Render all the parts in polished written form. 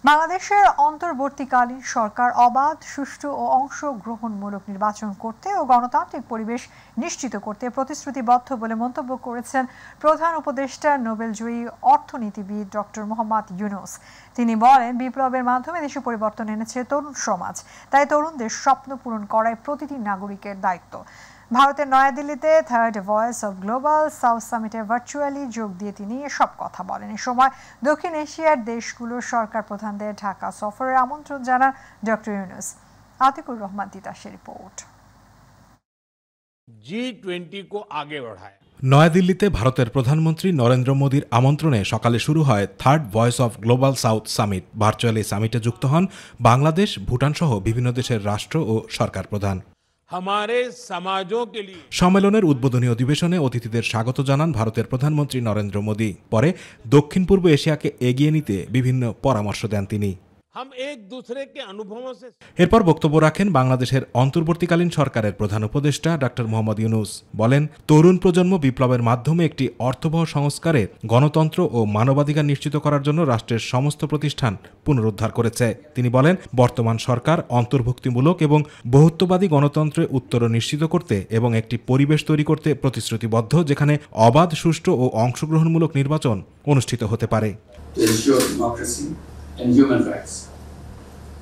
বাংলাদেশের অন্তর্বর্তীকালীন সরকার অবাধ, সুষ্ঠু ও অংশগ্রহণমূলক নির্বাচন করতে ও গণতান্ত্রিক পরিবেশ নিশ্চিত করতে প্রতিশ্রুতিবদ্ধ বলে মন্তব্য করেছেন প্রধান উপদেষ্টা নোবেলজয়ী অর্থনীতিবিদ ডক্টর মোহাম্মদ ইউনূস। তিনি বলেন, বিপ্লবের মাধ্যমে দেশে পরিবর্তন এনেছে তরুণ সমাজ, তাই তরুণদের স্বপ্ন পূরণ করাই প্রতিটি নাগরিকের দায়িত্ব। ভারতের নয়াদিল্লিতে third voice of global south সামিটে ভার্চুয়ালি যোগ দিয়ে তিনি এসব কথা বলেন। এ সময় দক্ষিণ এশিয়ার দেশগুলোর সরকার প্রধানদের ঢাকা সফরের আমন্ত্রণ জানান ডক্টর ইউনূস। আতিকুর রহমান তিতাসের রিপোর্ট। G20 को आगे बढ़ाया। নয়াদিল্লিতে ভারতের প্রধানমন্ত্রী নরেন্দ্র মোদীর আমন্ত্রণে সকালে শুরু হয় third voice of global south summit. Virtually সামিটে যুক্ত হন বাংলাদেশ, ভুটান সহ বিভিন্ন দেশের রাষ্ট্র ও সরকার প্রধান। সম্মেলনের উদ্বোধনী অধিবেশনে অতিথিদের স্বাগত জানান ভারতের প্রধানমন্ত্রী নরেন্দ্র মোদী। পরে দক্ষিণ পূর্ব এশিয়াকে এগিয়ে নিতে বিভিন্ন পরামর্শ দেন তিনি। এরপর বক্তব্য রাখেন বাংলাদেশের অন্তর্বর্তীকালীন সরকারের প্রধান উপদেষ্টা ডক্টর মোহাম্মদ ইউনূস। বলেন, তরুণ প্রজন্ম বিপ্লবের মাধ্যমে একটি অর্থবহ সংস্কারে গণতন্ত্র ও মানবাধিকার নিশ্চিত করার জন্য রাষ্ট্রের সমস্ত প্রতিষ্ঠান পুনরুদ্ধার করেছে। তিনি বলেন, বর্তমান সরকার অন্তর্ভুক্তিমূলক এবং বহুত্ববাদী গণতন্ত্রের উত্তরণ নিশ্চিত করতে এবং একটি পরিবেশ তৈরি করতে প্রতিশ্রুতিবদ্ধ, যেখানে অবাধ, সুষ্ঠু ও অংশগ্রহণমূলক নির্বাচন অনুষ্ঠিত হতে পারে। And human rights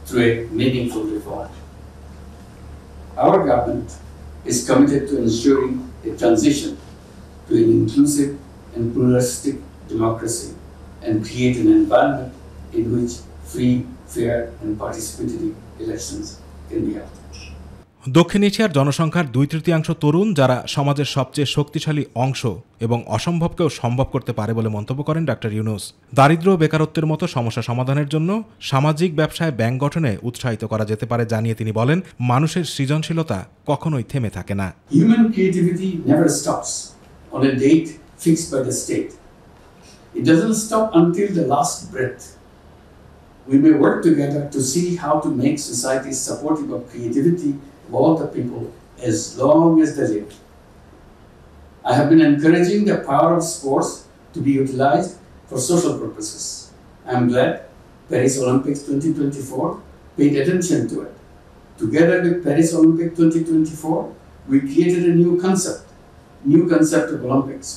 through a meaningful reform. Our government is committed to ensuring a transition to an inclusive and pluralistic democracy and create an environment in which free, fair and participatory elections can be held. দক্ষিণ এশিয়ার জনসংখ্যার 2/3 তরুণ, যারা সমাজের সবচেয়ে শক্তিশালী অংশ এবং অসম্ভবকেও সম্ভব করতে পারে বলে মন্তব্য করেন ডক্টর ইউনূস। দারিদ্র্য ও বেকারত্বের মতো সমস্যা সমাধানের জন্য সামাজিক ব্যবসায় ব্যাংক গঠনে উৎসাহিত করা যেতে পারে জানিয়ে তিনি বলেন, মানুষের সৃজনশীলতা কখনোই থেমে থাকে না। Human creativity never stops on a date fixed by the state. It doesn't stop until the last breath. We may work together to see how to make societies supportive of creativity of all the people as long as they live. I have been encouraging the power of sports to be utilized for social purposes. I am glad Paris Olympics 2024 paid attention to it. Together with Paris Olympics 2024, we created a new concept of Olympics.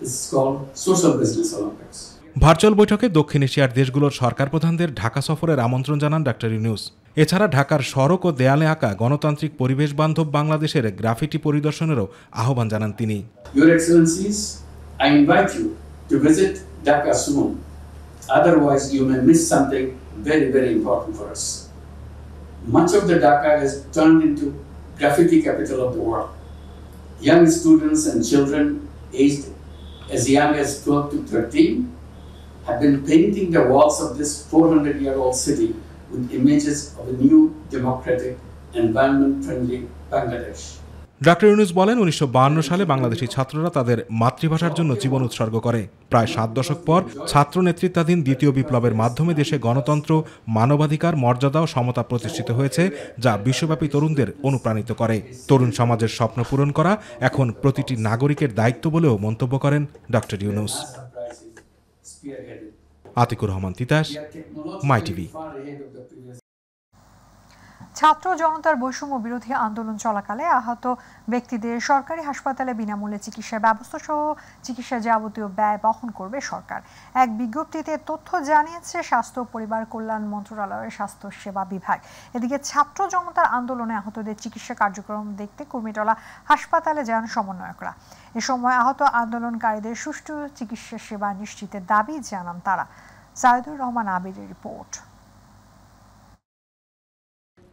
It's called Social Business Olympics. Virtual বৈঠকে দক্ষিণ এশিয়ার দেশগুলোর সরকার প্রধানদের ঢাকা সফরের আমন্ত্রণ জানান doctor Yunus. এছাড়া ঢাকার সড়ক ও দেয়ালে আঁকা গণতান্ত্রিক পরিবেশ বান্ধব বাংলাদেশের গ্রাফিটি পরিদর্শনেরও আহ্বান জানান তিনি। Your Excellencies, I invite you to visit Dhaka soon. Otherwise, you may miss something very, very important for us. Much of the Dhaka has turned into graffiti capital of the world. Young students and children aged as young as 12 to 13 have been painting the walls of this 400-year-old city with images of a new, democratic, environment-friendly Bangladesh. Doctor Yunus বলেন, 1952 সালে বাংলাদেশি ছাত্ররা তাদের মাতৃভাষার জন্য জীবন উৎসর্গ করে। প্রায় 7 দশক পর ছাত্র নেতৃত্বাধীন দ্বিতীয় বিপ্লবের মাধ্যমে দেশে গণতন্ত্র, মানবাধিকার, মর্যাদা ও সমতা প্রতিষ্ঠিত হয়েছে, যা বিশ্বব্যাপী তরুণদের অনুপ্রাণিত করে। তরুণ সমাজের স্বপ্ন পূরণ করা এখন প্রতিটি নাগরিকের দায়িত্ব বলেও মন্তব্য করেন ডক্টর ইউনূস। আতিকুর রহমান তিতাস, মাই টিভি। ছাত্র জনতার বৈষম্য বিরোধী আন্দোলন চলাকালে আহত ব্যক্তিদের সরকারি হাসপাতালে বিনামূল্যে চিকিৎসার ব্যবস্থা সহ চিকিৎসার যাবতীয় ব্যয় বহন করবে সরকার। এক বিজ্ঞপ্তিতে তথ্য জানিয়েছে স্বাস্থ্য ও পরিবার কল্যাণ মন্ত্রণালয়ের স্বাস্থ্য সেবা বিভাগ। এদিকে ছাত্র জনতার আন্দোলনে আহতদের চিকিৎসা কার্যক্রম দেখতে কুর্মিটোলা হাসপাতালে যান সমন্বয়করা। এ সময় আহত আন্দোলনকারীদের সুষ্ঠু চিকিৎসা সেবা নিশ্চিতের দাবি জানান তারা। সাইদুর রহমান আবিরের রিপোর্ট।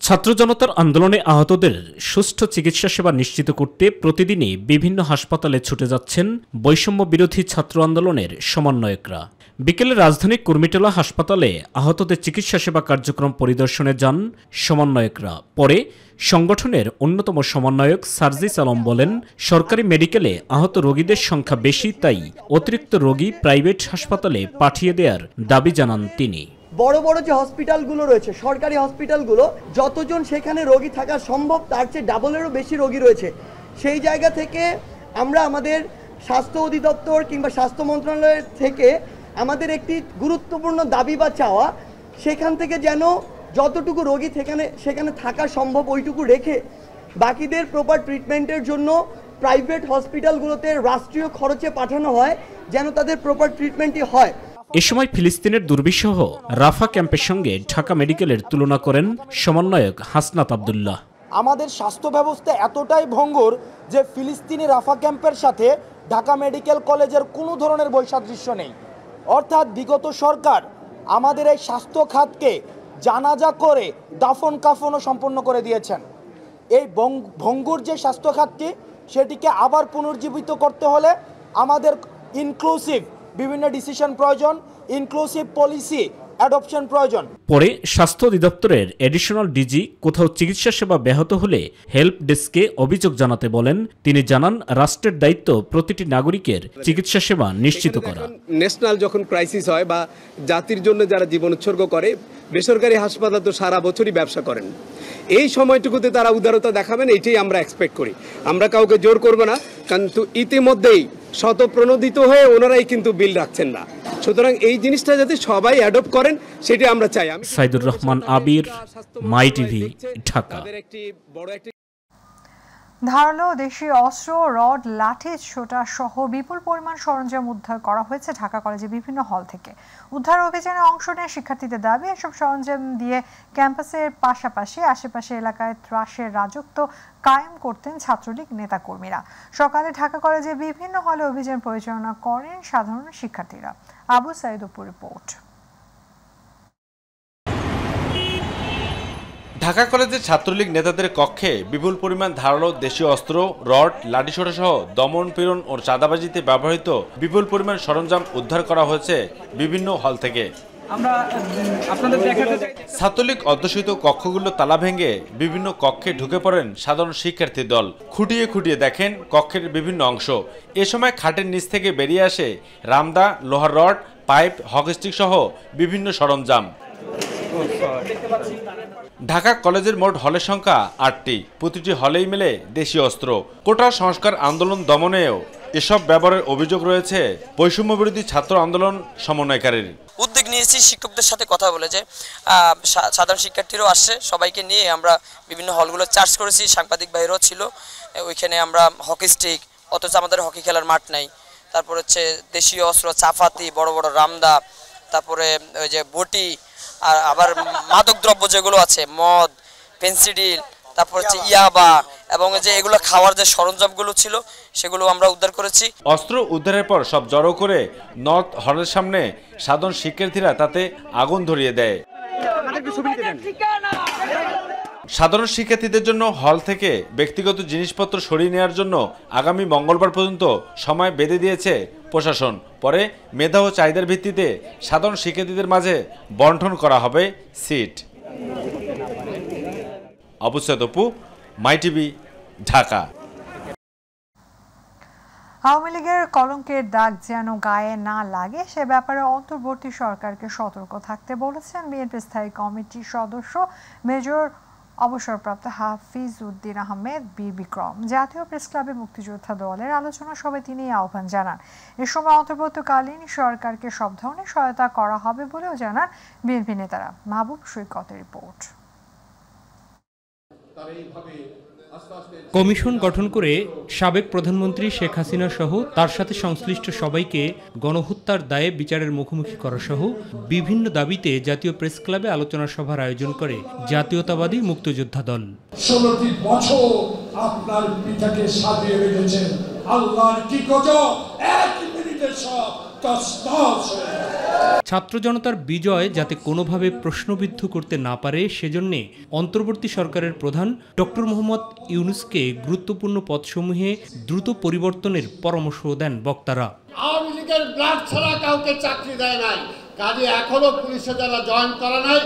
ছাত্র জনতার আন্দোলনে আহতদের সুষ্ঠু চিকিৎসা সেবা নিশ্চিত করতে প্রতিদিনই বিভিন্ন হাসপাতালে ছুটে যাচ্ছেন বৈষম্য বিরোধী ছাত্র আন্দোলনের সমন্বয়করা। বিকেলে রাজধানীর কুর্মিটোলা হাসপাতালে আহতদের চিকিৎসা সেবা কার্যক্রম পরিদর্শনে যান সমন্বয়করা। পরে সংগঠনের অন্যতম সমন্বয়ক সার্জিস আলম বলেন, সরকারি মেডিকেলে আহত রোগীদের সংখ্যা বেশি, তাই অতিরিক্ত রোগী প্রাইভেট হাসপাতালে পাঠিয়ে দেওয়ার দাবি জানান তিনি। বড় বড় যে হসপিটালগুলো রয়েছে, সরকারি হসপিটালগুলো, যতজন সেখানে রোগী থাকা সম্ভব তার চেয়ে ডাবলেরও বেশি রোগী রয়েছে। সেই জায়গা থেকে আমরা আমাদের স্বাস্থ্য অধিদপ্তর কিংবা স্বাস্থ্য মন্ত্রণালয়ের থেকে আমাদের একটি গুরুত্বপূর্ণ দাবি বা চাওয়া, সেখান থেকে যেন যতটুকু রোগী সেখানে থাকা সম্ভব ওইটুকু রেখে বাকিদের প্রপার ট্রিটমেন্টের জন্য প্রাইভেট হসপিটালগুলোতে রাষ্ট্রীয় খরচে পাঠানো হয়, যেন তাদের প্রপার ট্রিটমেন্টই হয়। এ সময় ফিলিস্তিনের দুর্বিষহ রাফা ক্যাম্পের সঙ্গে ঢাকা মেডিকেলের তুলনা করেন সমন্বয়ক হাসনাত আব্দুল্লাহ। আমাদের স্বাস্থ্য ব্যবস্থা এতটাই ভঙ্গুর যে ফিলিস্তিনি রাফা ক্যাম্পের সাথে ঢাকা মেডিকেল কলেজের কোনো ধরনের বৈসাদৃশ্য নেই। অর্থাৎ বিগত সরকার আমাদের এই স্বাস্থ্য খাতকে জানাজা করে দাফন কাফনও সম্পন্ন করে দিয়েছেন। এই ভঙ্গুর যে স্বাস্থ্য খাতটি সেটিকে আবার পুনর্জীবিত করতে হলে আমাদের ইনক্লুসিভ বিভিন্ন ডিসিশন প্রয়োজন, ইনক্লুসিভ পলিসি অ্যাডপশন প্রয়োজন। পরে স্বাস্থ্য অধিদপ্তরের এডিশনাল ডিজি কোথাও চিকিৎসা সেবা ব্যাহত হলে হেল্প ডেস্কে অভিযোগ জানাতে বলেন। তিনি জানান, রাষ্ট্রের দায়িত্ব প্রতিটি নাগরিকের চিকিৎসা সেবা নিশ্চিত করা। ন্যাশনাল যখন ক্রাইসিস হয় বা জাতির জন্য যারা জীবন উৎসর্গ করে, বেসরকারি হাসপাতাল তো সারা বছরই ব্যবসা করেন, এই সময়টুকুতে তারা উদারতা দেখাবেন, এইটাই আমরা এক্সপেক্ট করি। আমরা কাউকে জোর করব না, কিন্তু ইতিমধ্যেই শতপ্রণোদিত হয়ে ওনারাই কিন্তু বিল রাখছেন না। সুতরাং এই জিনিসটা যাতে সবাই অ্যাডপ্ট করেন সেটা আমরা চাই। সাইদুর রহমান আবির, মাই টিভি, ঢাকা। ধারালো দেশীয় অস্ত্র, রড, লাঠি ছোটা সহ বিপুল পরিমাণ সরঞ্জাম উদ্ধার করা হয়েছে ঢাকা কলেজের বিভিন্ন হল থেকে। উদ্ধার অভিযানে অংশ নেয় শিক্ষার্থীদের দাবি, এসব সরঞ্জাম দিয়ে ক্যাম্পাসের পাশাপাশি আশেপাশে এলাকায় ত্রাসের রাজত্ব কায়েম করতেন ছাত্রলীগ নেতাকর্মীরা। সকালে ঢাকা কলেজের বিভিন্ন হলে অভিযান পরিচালনা করেন সাধারণ শিক্ষার্থীরা। আবু সাইদ অপুর রিপোর্ট। ঢাকা কলেজের ছাত্রলীগ নেতাদের কক্ষে বিপুল পরিমাণ ধারালো দেশীয় অস্ত্র, রড, লাঠিসোঁটা সহ দমন পীড়ন ও চাঁদাবাজিতে ব্যবহৃত বিপুল পরিমাণ সরঞ্জাম উদ্ধার করা হয়েছে বিভিন্ন হল থেকে। ছাত্রলীগ অধ্যুষিত কক্ষগুলো তালা ভেঙে বিভিন্ন কক্ষে ঢুকে পড়েন সাধারণ শিক্ষার্থী দল। খুঁটিয়ে খুঁটিয়ে দেখেন কক্ষের বিভিন্ন অংশ। এ সময় খাটের নিচ থেকে বেরিয়ে আসে রামদা, লোহার রড, পাইপ, হকিস্টিক সহ বিভিন্ন সরঞ্জাম। ঢাকা কলেজের মোট হলের সংখ্যা 8টি। প্রতিটি হলেই মেলে দেশীয় অস্ত্র। কোটা সংস্কার আন্দোলন দমনেও এসব ব্যবহারের অভিযোগ রয়েছে বৈষম্য বিরোধী ছাত্র আন্দোলন সমন্বয়কারীর। উদ্যোগ নিয়েছি শিক্ষকদের সাথে কথা বলে, যে সাধারণ শিক্ষার্থীরাও আসছে, সবাইকে নিয়ে আমরা বিভিন্ন হলগুলো চার্জ করেছি। সাংবাদিক ভাইরাও ছিল ওইখানে। আমরা হকি স্টিক, অথচ আমাদের হকি খেলার মাঠ নাই। তারপর হচ্ছে দেশীয় অস্ত্র, চাফাতি, বড় বড় রামদা, তারপরে ওই যে বটি, আর আবার মাদক দ্রব্য যেগুলো আছে, মদ, পেন্সিডিল, তারপর হচ্ছে ইয়াবা, এবং যে এগুলো খাওয়ার যে সরঞ্জামগুলো ছিল সেগুলো আমরা উদ্ধার করেছি। অস্ত্র উদ্ধারের পর সব জড়ো করে নর্থ হলের সামনে সাধারণ শিক্ষার্থীরা তাতে আগুন ধরিয়ে দেয়। সাধারণ শিক্ষার্থীদের জন্য হল থেকে ব্যক্তিগত জিনিসপত্র সরিয়ে নেওয়ার জন্য আগামী মঙ্গলবার পর্যন্ত সময় বেঁধে দিয়েছে প্রশাসন। পরে মেধা ও চাহিদার ভিত্তিতে সাধারণ শিক্ষার্থীদের মাঝে বন্টন করা হবে সিট। আবু সাইদ অপু, মাই টিভি, ঢাকা। আওয়ামী লীগের কলঙ্কের দাগ যেন গায়ে না লাগে সে ব্যাপারে অন্তর্বর্তী সরকারকে সতর্ক থাকতে বলেছেন বিএনপি স্থায়ী কমিটির সদস্য মেজর অবসরপ্রাপ্ত হাফিজ উদ্দিন আহমেদ বীর বিক্রম। জাতীয় প্রেস ক্লাবে মুক্তিযোদ্ধা দলের আলোচনা সভায় তিনি আহ্বান জানান। এ সময় অন্তর্বর্তীকালীন সরকারকে সব ধরনের সহায়তা করা হবে বলেও জানান বিএনপি নেতারা। মাহবুব সৈকতের রিপোর্ট। কমিশন গঠন করে সাবেক প্রধানমন্ত্রী শেখ হাসিনা সহ তার সাথে সংশ্লিষ্ট সবাইকে গণহত্যার দায়ে বিচারের মুখোমুখি করা সহ বিভিন্ন দাবিতে জাতীয় প্রেস ক্লাবে আলোচনা সভার আয়োজন করে জাতীয়তাবাদী মুক্তিযোদ্ধা দল। 16টি বছর আপনার পিতাকে সাজিয়ে রেখেছেন, আল্লাহর কি গজব, এক মিনিটে সব তছনছ হয়ে যায়। ছাত্র জনতার বিজয় যাতে কোনোভাবে প্রশ্নবিদ্ধ করতে না পারে সেজন্য অন্তর্বর্তী সরকারের প্রধান ডক্টর মোহাম্মদ ইউনূসকে গুরুত্বপূর্ণ পদসমূহে দ্রুত পরিবর্তনের পরামর্শ দেন বক্তারা। আওয়ামী লীগের ব্লাড ছাড়া কাউকে চাকরি দেয় নাই, কাজে এখনো পুলিশে যারা জয়েন করা নাই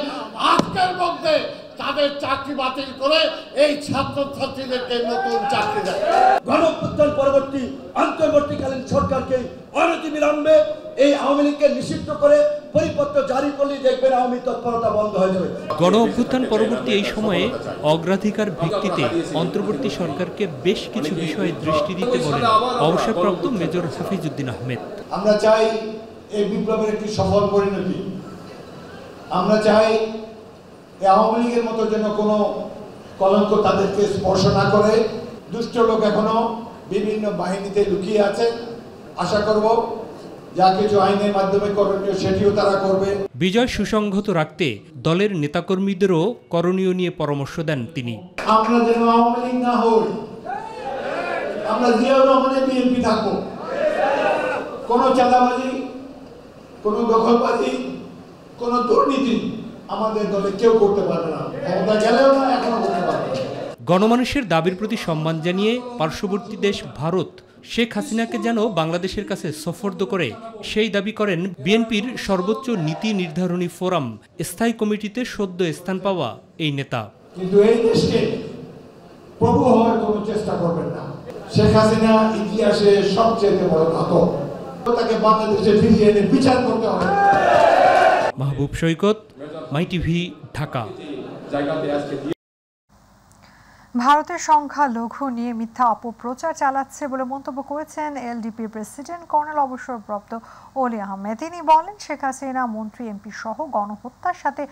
আজকের মধ্যে তাদের চাকরি বাতিল করে এই ছাত্রছাত্রীদেরকে নতুন চাকরি দেয়। গণঅভ্যুত্থান পরবর্তী অন্তর্বর্তীকালীন সরকারকে অনতিবিলম্বে এই আওয়ামী লীগকে নিষিদ্ধ করে পরিপত্র জারি করলে দেখবেন আওয়ামী তৎপরতা বন্ধ হয়ে যাবে। গণঅভ্যুত্থান পরবর্তী এই সময়ে অগ্রাধিকার ভিত্তিতে অন্তর্বর্তী সরকারকে বেশ কিছু বিষয়ে দৃষ্টি দিতে বলেন অবসরপ্রাপ্ত মেজর হাফিজ উদ্দিন আহমেদ। আমরা চাই এই বিপ্লবের একটি সফল পরিণতি আমরা চাই এই আওয়ামী লীগের মতো যেন কোনো কলঙ্ক তাদেরকে স্পর্শ না করে। দুষ্ট লোক এখনো বিভিন্ন বাহিনীতে লুকিয়ে আছে। আশা করব যা কিছু আইনের মাধ্যমে করণীয় সেটিও তারা করবে। বিজয় সুসংহত রাখতে দলের নেতাকর্মীদেরও করণীয় নিয়ে পরামর্শ দেন তিনি। আমরা যেন আওয়ামী লীগ না হই, আমরা জিয়াউর রহমানের বিএনপি থাকবো। কোনো চাঁদাবাজি, কোনো দখলবাজি, কোনো দুর্নীতি আমাদের দলে কেউ করতে পারবে না, ক্ষমতা গেলেও না, এখনো করতে পারবে না। গণমানুষের দাবির প্রতি সম্মান জানিয়ে পার্শ্ববর্তী দেশ ভারত শেখ হাসিনাকে যেন বাংলাদেশের কাছে সোপর্দ করে সেই দাবি করেন বিএনপির সর্বোচ্চ নীতি নির্ধারণী ফোরাম স্থায়ী কমিটিতে সদ্য স্থান পাওয়া এই নেতা। কিন্তু এই দেশকে প্রভু হওয়ার কোনো চেষ্টা করবেন না। শেখ হাসিনা ইতিহাসে সবচেয়ে বড় ঘাতক, তাকে বাংলাদেশে ফিরিয়ে এনে বিচার করতে হবে। মাহবুব সৈকত, মাই টিভি, ঢাকা। ভারতের সংখ্যালঘু নিয়ে মিথ্যা অপপ্রচার চালাচ্ছে বলে মন্তব্য করেছেন এলডিপির প্রেসিডেন্ট কর্নেল অবসরপ্রাপ্ত ওলি আহমেদ। তিনি বলেন, শেখ হাসিনা মন্ত্রী এমপি সহ গণহত্যার সাথে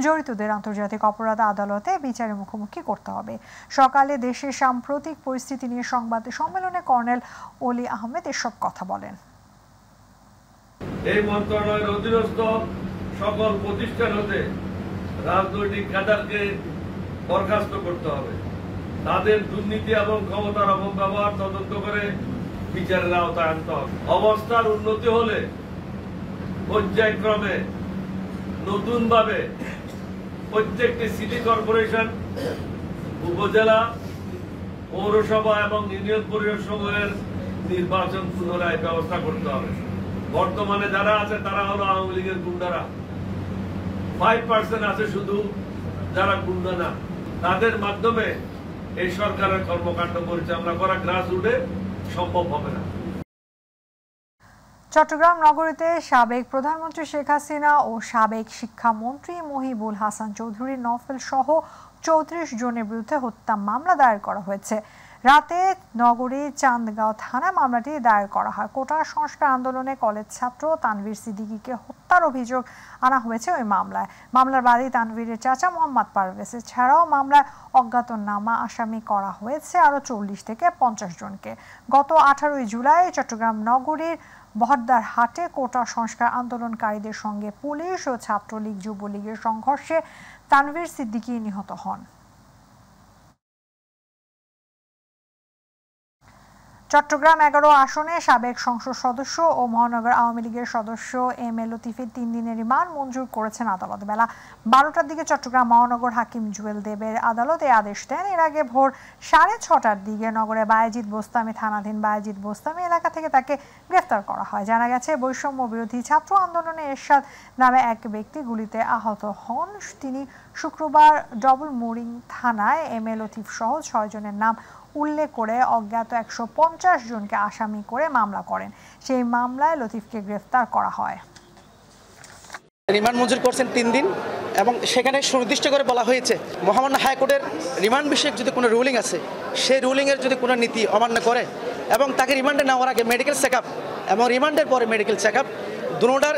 জড়িতদের আন্তর্জাতিক অপরাধ আদালতে বিচারের মুখোমুখি করতে হবে। সকালে দেশের সাম্প্রতিক পরিস্থিতি নিয়ে সংবাদ সম্মেলনে কর্নেল ওলি আহমেদ এসব কথা বলেন। এই মন্ত্রণালয়ের অধীনস্থ সকল প্রতিষ্ঠান হতে রাজনৈতিক ক্যাডারকে বরখাস্ত করতে হবে। তাদের দুর্নীতি এবং ক্ষমতার অপব্যবহার তদন্ত করে বিচারের আওতায় আনতে হবে। অবস্থার উন্নতি হলে পর্যায়ক্রমে নতুনভাবে প্রত্যেকটি সিটি কর্পোরেশন, উপজেলা, পৌরসভা এবং ইউনিয়ন পরিষদ সমূহের নির্বাচন পুনরায় ব্যবস্থা করতে হবে। বর্তমানে যারা আছে তারা হলো আওয়ামী লীগের গুন্ডারা। 5% আছে শুধু যারা গুন্ডা না। তাদের মাধ্যমে এই সরকারের কর্মকাণ্ড পরিচালনা করা গ্রাসরুটে সম্ভব হবে না। চট্টগ্রাম নগরীতে সাবেক প্রধানমন্ত্রী শেখ হাসিনা ও সাবেক শিক্ষামন্ত্রী মহিবুল হাসান চৌধুরী নফেল সহ 34 জনের বিরুদ্ধে হত্যা মামলা দায়ের করা হয়েছে। রাতে নগরীর চান্দগাঁও থানায় মামলাটি দায়ের করা হয়। কোটা সংস্কার আন্দোলনে কলেজ ছাত্র তানভীর সিদ্দিকীকে হত্যার অভিযোগ আনা হয়েছে ওই মামলায়। মামলার বাদী তানভীরের চাচা মোহাম্মদ পারভেজ ছাড়াও মামলায় অজ্ঞাতনামা আসামি করা হয়েছে আরও 40 থেকে 50 জনকে। গত 18 জুলাই চট্টগ্রাম নগরীর বহদ্দার হাটে কোটা সংস্কার আন্দোলনকারীদের সঙ্গে পুলিশ ও ছাত্রলীগ যুবলীগের সংঘর্ষে তানভীর সিদ্দিকী নিহত হন। চট্টগ্রাম 11 আসনে সাবেক সংসদ সদস্য ও মহানগর আওয়ামী লীগের সদস্য এম এ লতিফের 3 দিনের রিমান্ড মঞ্জুর করেছেন আদালত। বেলা 12টার দিকে চট্টগ্রাম মহানগর হাকিম জুয়েল দেবের আদালত এই আদেশ দেন। এর আগে ভোর 6:30টার দিকে নগরে বায়েজিদ বোস্তামি থানাধীন বায়েজিদ বোস্তামি এলাকা থেকে তাকে গ্রেফতার করা হয়। জানা গেছে, বৈষম্য বিরোধী ছাত্র আন্দোলনে এরশাদ নামে এক ব্যক্তি গুলিতে আহত হন। তিনি শুক্রবার ডবল মোরিং থানায় এম এ লতিফ সহ 6 জনের নাম উল্লেখ করে অজ্ঞাত 150 জনকে আসামি করে মামলা করেন। সেই মামলায় লতিফকে গ্রেফতার করা হয়। রিমান্ড মঞ্জুর করছেন 3 দিন এবং সেখানে সুনির্দিষ্ট করে বলা হয়েছে মহামান্য হাইকোর্টের রিমান্ড বিষয়ক যদি কোনো রুলিং আছে সেই রুলিংয়ের যদি কোনো নীতি অমান্য করে এবং তাকে রিমান্ডে নেওয়ার আগে মেডিকেল চেকআপ এবং রিমান্ডের পরে মেডিকেল চেকআপ দুটোটার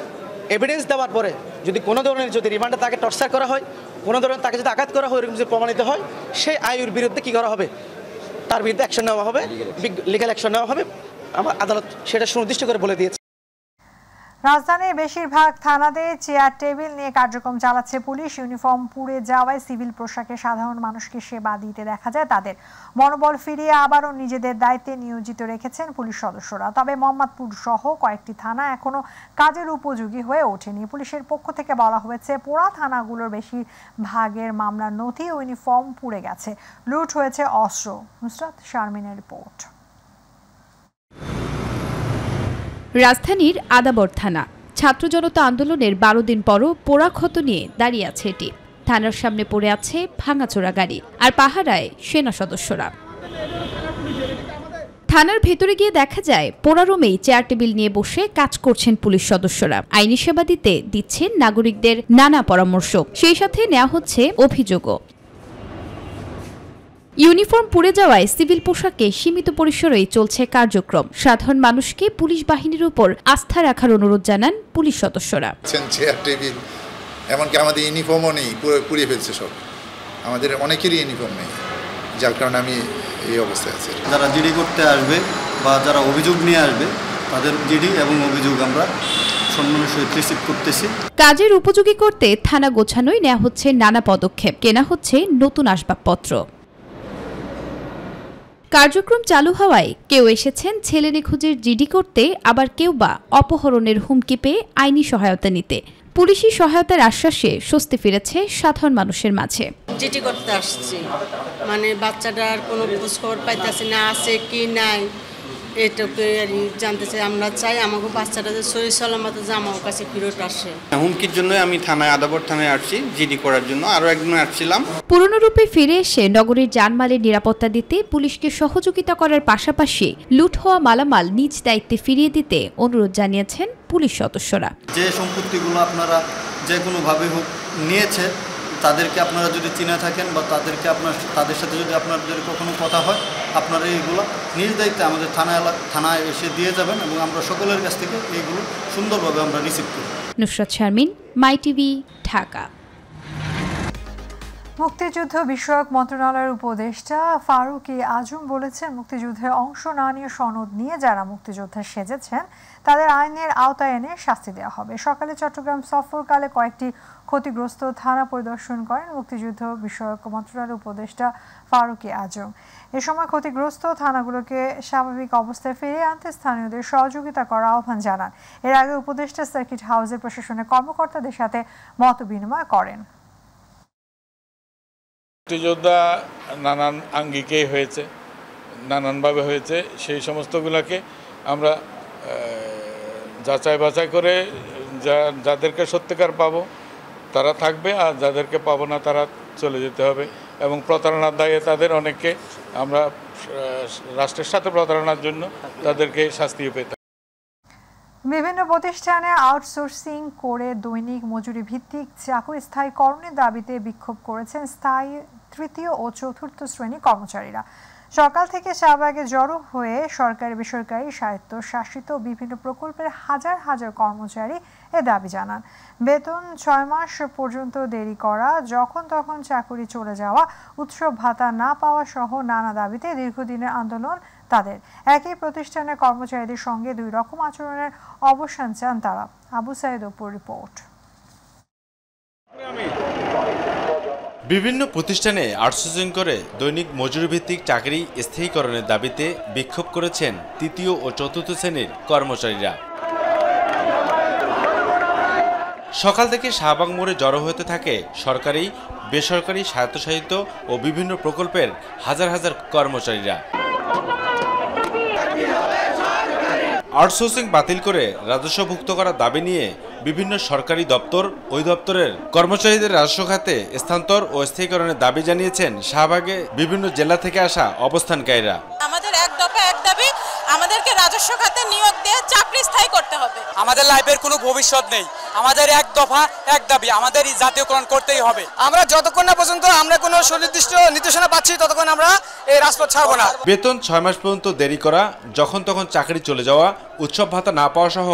এভিডেন্স দেওয়ার পরে যদি কোনো ধরনের যদি রিমান্ডে তাকে টর্চার করা হয়, কোনো ধরনের তাকে যদি আঘাত করা হয়, এরকম যদি প্রমাণিত হয়, সেই আইনের বিরুদ্ধে কী করা হবে, তার বিরুদ্ধে অ্যাকশন নেওয়া হবে, লিগ্যাল অ্যাকশন নেওয়া হবে। আমার আদালত সেটা সুনির্দিষ্ট করে বলে দিয়েছে। রাজধানীর বেশিরভাগ থানাতে চেয়ার টেবিল নিয়ে কার্যক্রম চালাচ্ছে পুলিশ। ইউনিফর্ম পুড়ে যাওয়ায় সিভিল পোশাকে সাধারণ মানুষকে সেবা দিতে দেখা যায় তাদের। মনোবল ফিরিয়ে আবারও নিজেদের দায়িত্বে নিয়োজিত রেখেছেন পুলিশ সদস্যরা। তবে মোহাম্মদপুর সহ কয়েকটি থানা এখনো কাজের উপযোগী হয়ে ওঠেনি। পুলিশের পক্ষ থেকে বলা হয়েছে, পোড়া থানাগুলোর বেশিরভাগের মামলার নথি ও ইউনিফর্ম পুড়ে গেছে, লুট হয়েছে অস্ত্র। নুসরাত শারমিনের রিপোর্ট। রাজধানীর আদাবর থানা ছাত্র জনতা আন্দোলনের 12 দিন পরও পোড়া ক্ষত নিয়ে দাঁড়িয়ে আছে এটি। থানার সামনে পড়ে আছে ভাঙাচোরা গাড়ি আর পাহারায় সেনা সদস্যরা। থানার ভেতরে গিয়ে দেখা যায় পোড়া রুমেই চেয়ার টেবিল নিয়ে বসে কাজ করছেন পুলিশ সদস্যরা। আইনি সেবা দিতে দিচ্ছেন নাগরিকদের নানা পরামর্শ, সেই সাথে নেওয়া হচ্ছে অভিযোগও। ইউনিফর্ম পুড়ে যাওয়ায় সিভিল পোশাকে সীমিত পরিসরেই চলছে কার্যক্রম। সাধারণ মানুষকে পুলিশ বাহিনীর উপর আস্থা রাখার অনুরোধ জানান পুলিশ সদস্যরা। চেয়ার টেবিল এমনকি আমাদের ইউনিফর্মও নেই, পুড়িয়ে ফেলছে সব। আমাদের অনেকেরই ইউনিফর্ম নেই, যার কারণে আমি এই অবস্থায় আছি। যারা জিডি করতে আসবে বা যারা অভিযোগ নিয়ে আসবে তাদের জিডি এবং অভিযোগ আমরা সম্মানের সহিত রিসিভ করতেছি। কাজের উপযোগী করতে থানা গোছানোই নেওয়া হচ্ছে নানা পদক্ষেপ, কেনা হচ্ছে নতুন আসবাবপত্র। কার্যক্রম চালু হওয়ায় কেউ এসেছেন ছেলে নিখোঁজের জিডি করতে, আবার কেউ বা অপহরণের হুমকি পেয়ে আইনি সহায়তা নিতে। পুলিশি সহায়তার আশ্বাসে স্বস্তি ফিরেছে সাধারণ মানুষের মাঝে। জিডি করতে আসছি, মানে বাচ্চাটার কোনো খোঁজ খবর পাইতেছি না, আছে কি নাই এটাকে জানতে চাই। আমরা চাই আমাকে বাচ্চাটা যে সহি সালামত যে আমার কাছে ফেরত আসে। হুমকির জন্য আমি থানায় আদাবর থানায় আসছি জিডি করার জন্য, আরও একদিন আসছিলাম। পুরনো রূপে ফিরে এসে নগরীর জানমালের নিরাপত্তা দিতে পুলিশকে সহযোগিতা করার পাশাপাশি লুট হওয়া মালামাল নিজ দায়িত্বে ফিরিয়ে দিতে অনুরোধ জানিয়েছেন পুলিশ সদস্যরা। যে সম্পত্তিগুলো আপনারা যে কোনোভাবে হোক নিয়েছে তাদেরকে আপনারা যদি চিনে থাকেন বা তাদের সাথে যদি আপনাদের কখনো কথা হয়, আপনারা এইগুলো নিজ দায়িত্বে আমাদের থানায় এসে দিয়ে যাবেন এবং আমরা সকলের কাছ থেকে এইগুলো সুন্দরভাবে আমরা রিসিভ করি। নুসরাত শারমিন, মাই টিভি, ঢাকা। মুক্তিযুদ্ধ বিষয়ক মন্ত্রণালয়ের উপদেষ্টা ফারুকী আজম বলেছেন, মুক্তিযুদ্ধে অংশ না নিয়ে সনদ নিয়ে যারা মুক্তিযোদ্ধা সেজেছেন তাদের আইনের আওতায় এনে শাস্তি দেওয়া হবে। সকালে চট্টগ্রাম সফরকালে কয়েকটি ক্ষতিগ্রস্ত থানা পরিদর্শন করেন মুক্তিযুদ্ধ বিষয়ক মন্ত্রণালয়ের উপদেষ্টা ফারুকী আজম। এ সময় ক্ষতিগ্রস্ত থানাগুলোকে স্বাভাবিক অবস্থায় ফিরিয়ে আনতে স্থানীয়দের সহযোগিতা করার আহ্বান জানান। এর আগে উপদেষ্টা সার্কিট হাউসের প্রশাসনের কর্মকর্তাদের সাথে মত বিনিময় করেন। মুক্তিযোদ্ধা নানান আঙ্গিকেই হয়েছে, নানানভাবে হয়েছে, সেই সমস্তগুলোকে আমরা যাচাই বাছাই করে যাদেরকে সত্যিকার পাবো তারা থাকবে, আর যাদেরকে পাবো না তারা চলে যেতে হবে। এবং প্রতারণার দায়ে তাদের অনেককে আমরা রাষ্ট্রের সাথে প্রতারণার জন্য তাদেরকে শাস্তিও পেতে। বিভিন্ন প্রতিষ্ঠানে আউটসোর্সিং করে দৈনিক মজুরি ভিত্তিক চাকরি স্থায়ীকরণের দাবিতে বিক্ষোভ করেছেন স্থায়ী তৃতীয় ও চতুর্থ শ্রেণী কর্মচারীরা। সকাল থেকে শাহবাগে জড়ো হয়ে সরকারি বেসরকারি স্বায়ত্তশাসিত বিভিন্ন প্রকল্পের হাজার হাজার কর্মচারী এ দাবি জানান। বেতন 6 মাস পর্যন্ত দেরি করা, যখন তখন চাকরি চলে যাওয়া, উৎসব ভাতা না পাওয়া সহ নানা দাবিতে দীর্ঘদিনের আন্দোলন তাদের। একই প্রতিষ্ঠানের কর্মচারীদের সঙ্গে 2 রকম আচরণের অবসান চান তারা। আবু সাইদ অপুর রিপোর্ট। বিভিন্ন প্রতিষ্ঠানে আউটসোর্সিং করে দৈনিক মজুরিভিত্তিক চাকরি স্থায়ীকরণের দাবিতে বিক্ষোভ করেছেন তৃতীয় ও চতুর্থ শ্রেণীর কর্মচারীরা। সকাল থেকে শাহবাগ মোড়ে জড়ো হতে থাকে সরকারি, বেসরকারি, স্বায়ত্তশাসিত ও বিভিন্ন প্রকল্পের হাজার হাজার কর্মচারীরা। আউটসোর্সিং বাতিল করে রাজস্বভুক্ত করার দাবি নিয়ে বিভিন্ন সরকারি দপ্তর, ওই দপ্তরের কর্মচারীদের রাজস্ব খাতে স্থানান্তর ও স্থায়ীকরণের দাবি জানিয়েছেন শাহবাগে বিভিন্ন জেলা থেকে আসা অবস্থানকারীরা। আমাদের এক দফা এক দাবি, আমাদেরকে রাজস্ব খাতে নিয়োগ দিয়ে চাকরি স্থায়ী করতে হবে। আমাদের লাইফের কোনো ভবিষ্যৎ নেই, আমাদের এক দফা এক দাবি, আমাদের এই জাতীয়করণ করতেই হবে। আমরা যতক্ষণ না পর্যন্ত আমরা কোনো সুনির্দিষ্ট নির্দেশনা পাচ্ছি ততক্ষণ আমরা এই রাজপথ ছাড়বো না। বেতন 6 মাস পর্যন্ত দেরি করা, যখন তখন চাকরি চলে যাওয়া, উৎসব ভাতা না পাওয়া সহ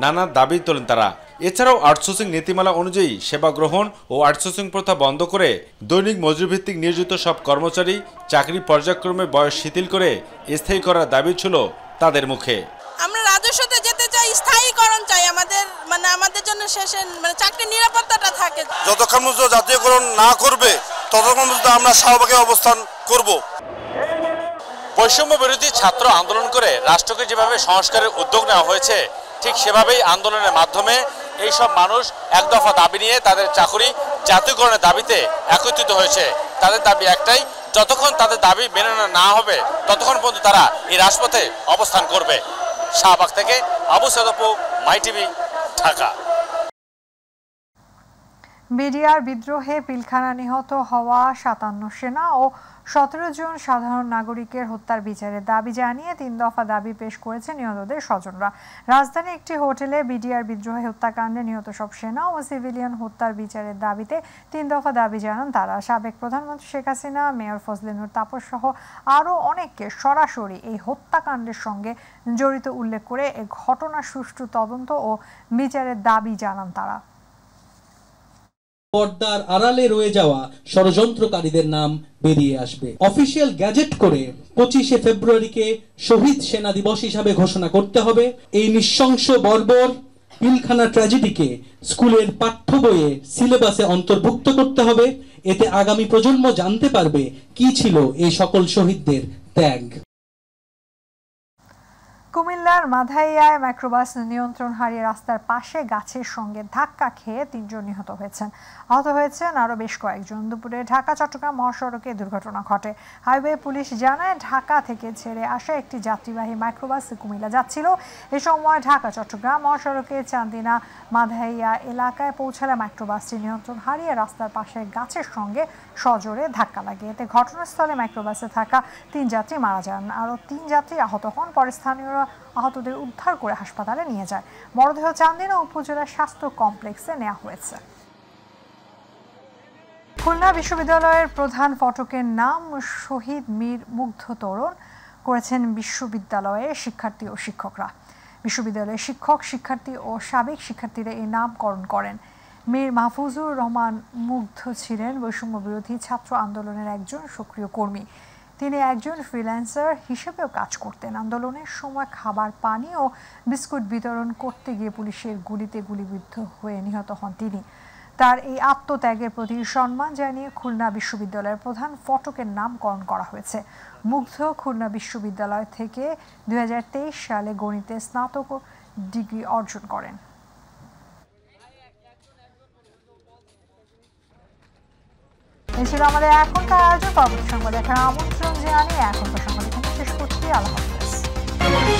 নানা দাবি তোলেন তারা। এছাড়াও আউটসোর্সিং নীতিমালা অনুযায়ী সেবা গ্রহণ ও আউটসোর্সিং প্রথা বন্ধ করে দৈনিক মজুরিভিত্তিক নিয়োজিত সব কর্মচারী চাকরি পর্যায়ক্রমে বয়স শিথিল করে স্থায়ী করার দাবি ছিল তাদের মুখে। আমরা রাজস্বতে যেতে চাই, স্থায়ীকরণ চাই, আমাদের জন্য শেষে চাকরির নিরাপত্তাটা থাকে। যতক্ষণ পর্যন্ত জাতীয়করণ না করবে ততক্ষণ পর্যন্ত আমরা শাহবাগে অবস্থান করব। বৈষম্য বিরোধী ছাত্র আন্দোলন করে রাষ্ট্রকে যেভাবে সংস্কারের উদ্যোগ নেওয়া হয়েছে, ঠিক সেভাবেই আন্দোলনের মাধ্যমে এই সব মানুষ এক দফা দাবি নিয়ে তাদের চাকরি জাতীয়করণের দাবিতে একত্রিত হয়েছে। তাদের দাবি একটাই, যতক্ষণ তাদের দাবি মেনে না হবে ততক্ষণ পর্যন্ত তারা এই রাজপথে অবস্থান করবে। শাহবাগ থেকে আবু সাইদ অপু, মাই টিভি, ঢাকা। বিডিআর বিদ্রোহে পিলখানা নিহত হওয়া 57 সেনা ও 17 জন সাধারণ নাগরিকের হত্যার বিচারের দাবি জানিয়ে 3 দফা দাবি পেশ করেছে নিহতদের স্বজনরা। রাজধানীর একটি হোটেলে বিডিআর বিদ্রোহে হত্যাকাণ্ডে নিহত সব সেনা ও সিভিলিয়ান হত্যার বিচারের দাবিতে 3 দফা দাবি জানান তারা। সাবেক প্রধানমন্ত্রী শেখ হাসিনা, মেয়র ফজলে নূর তাপস সহ আরও অনেককে সরাসরি এই হত্যাকাণ্ডের সঙ্গে জড়িত উল্লেখ করে এ ঘটনার সুষ্ঠু তদন্ত ও বিচারের দাবি জানান তারা। পর্দার আড়ালে রয়ে যাওয়া ষড়যন্ত্রকারীদের নাম বেরিয়ে আসবে। অফিসিয়াল গ্যাজেট করে 25শে ফেব্রুয়ারিকে শহীদ সেনা দিবস হিসাবে ঘোষণা করতে হবে। এই নৃশংস বর্বর পিলখানা ট্র্যাজেডিকে স্কুলের পাঠ্য বইয়ে সিলেবাসে অন্তর্ভুক্ত করতে হবে। এতে আগামী প্রজন্ম জানতে পারবে কি ছিল এই সকল শহীদদের ত্যাগ। কুমিল্লার মাধাইয়ায় মাইক্রোবাস নিয়ন্ত্রণ হারিয়ে রাস্তার পাশে গাছের সঙ্গে ধাক্কা খেয়ে 3 জন নিহত হয়েছেন। আহত হয়েছেন আরও বেশ কয়েকজন। দুপুরে ঢাকা চট্টগ্রাম মহাসড়কে দুর্ঘটনা ঘটে। হাইওয়ে পুলিশ জানায় ঢাকা থেকে ছেড়ে আসা একটি যাত্রীবাহী মাইক্রোবাস কুমিল্লা যাচ্ছিল। এ সময় ঢাকা চট্টগ্রাম মহাসড়কে চান্দিনা মাধাইয়া এলাকায় পৌঁছালে মাইক্রোবাসটি নিয়ন্ত্রণ হারিয়ে রাস্তার পাশে গাছের সঙ্গে সজোরে ধাক্কা লাগে। এতে ঘটনাস্থলে মাইক্রোবাসে থাকা 3 যাত্রী মারা যান। আরও 3 যাত্রী আহত হন। পরে স্থানীয়রা আহতদের উদ্ধার করে হাসপাতালে নিয়ে যায়। মরদেহ চান্দিনা উপজেলা স্বাস্থ্য কমপ্লেক্সে নেওয়া হয়েছে। খুলনা বিশ্ববিদ্যালয়ের প্রধান ফটকের নাম শহীদ মীর মুগ্ধ তোরণ করেছেন বিশ্ববিদ্যালয়ের শিক্ষার্থী ও শিক্ষকরা। বিশ্ববিদ্যালয়ের শিক্ষক, শিক্ষার্থী ও সাবেক শিক্ষার্থীরা এই নামকরণ করেন। মীর মাহফুজুর রহমান মুগ্ধ ছিলেন বৈষম্য বিরোধী ছাত্র আন্দোলনের একজন সক্রিয় কর্মী। তিনি একজন ফ্রিল্যান্সার হিসেবেও কাজ করতেন। আন্দোলনের সময় খাবার, পানি ও বিস্কুট বিতরণ করতে গিয়ে পুলিশের গুলিতে গুলিবিদ্ধ হয়ে নিহত হন তিনি। তার এই আত্মত্যাগের প্রতি সম্মান জানিয়ে খুলনা বিশ্ববিদ্যালয়ের প্রধান ফটকের নামকরণ করা হয়েছে। মুগ্ধ খুলনা বিশ্ববিদ্যালয় থেকে 2023 সালে গণিতে স্নাতক ডিগ্রি অর্জন করেন। এই ছিল আমাদের এখনকার আয়োজন। পরবর্তী সংবাদ দেখার আমন্ত্রণ জানিয়ে এখনকার সংবাদ এখানে শেষ করছি। আল্লাহ হাফেজ।